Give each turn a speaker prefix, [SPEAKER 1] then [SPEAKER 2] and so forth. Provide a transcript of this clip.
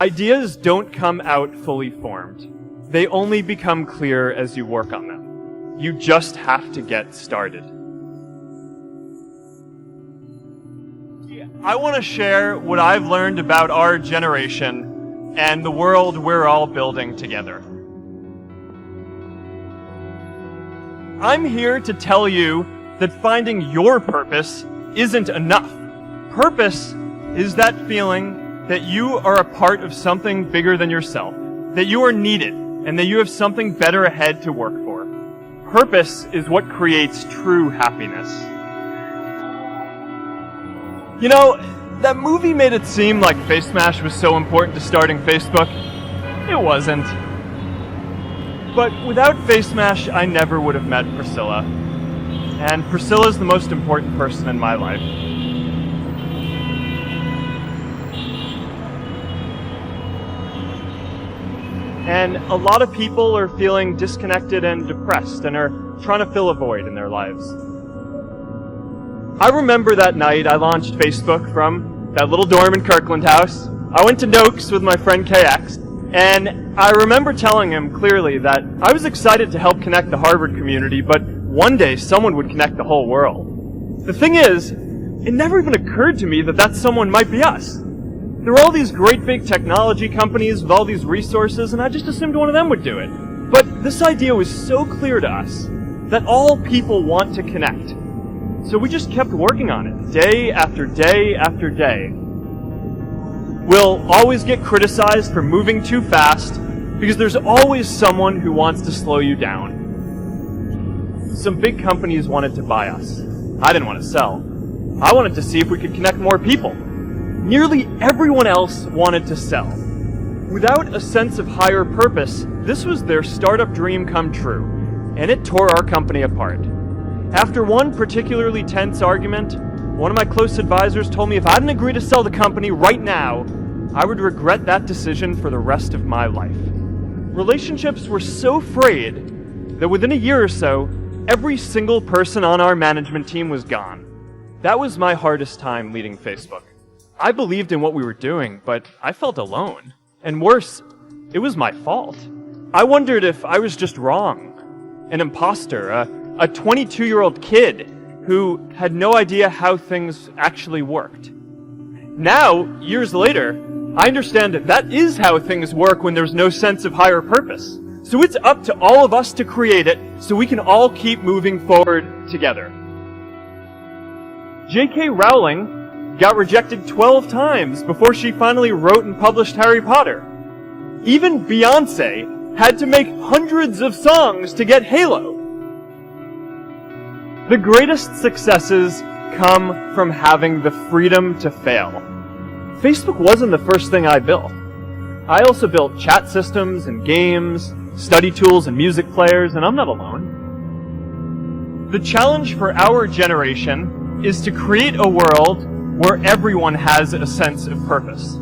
[SPEAKER 1] Ideas don't come out fully formed. They only become clear as you work on them. You just have to get started. I want to share what I've learned about our generation and the world we're all building together. I'm here to tell you that finding your purpose isn't enough. Purpose is that feeling that you are a part of something bigger than yourself, that you are needed, and that you have something better ahead to work for. Purpose is what creates true happiness. You know, that movie made it seem like Face Smash was so important to starting Facebook. It wasn't. But without Face Smash, I never would have met Priscilla. And Priscilla's the most important person in my life. And a lot of people are feeling disconnected and depressed and are trying to fill a void in their lives. I remember that night I launched Facebook from that little dorm in Kirkland House. I went to Noakes with my friend KX, and I remember telling him clearly that I was excited to help connect the Harvard community, but one day someone would connect the whole world. The thing is, it never even occurred to me that that someone might be us. There were all these great big technology companies with all these resources, and I just assumed one of them would do it. But this idea was so clear to us that all people want to connect. So we just kept working on it, day after day after day. We'll always get criticized for moving too fast, because there's always someone who wants to slow you down. Some big companies wanted to buy us. I didn't want to sell. I wanted to see if we could connect more people. Nearly everyone else wanted to sell. Without a sense of higher purpose, this was their startup dream come true, and it tore our company apart. After one particularly tense argument, one of my close advisors told me if I didn't agree to sell the company right now, I would regret that decision for the rest of my life. Relationships were so frayed that within a year or so, every single person on our management team was gone. That was my hardest time leading Facebook. I believed in what we were doing, but I felt alone. And worse, it was my fault. I wondered if I was just wrong, an imposter, a 22-year-old kid who had no idea how things actually worked. Now, years later, I understand that is how things work when there's no sense of higher purpose. So it's up to all of us to create it so we can all keep moving forward together. J.K. Rowling got rejected 12 times before she finally wrote and published Harry Potter. Even Beyoncé had to make hundreds of songs to get Halo. The greatest successes come from having the freedom to fail. Facebook wasn't the first thing I built. I also built chat systems and games, study tools and music players, and I'm not alone. The challenge for our generation is to create a world where everyone has a sense of purpose.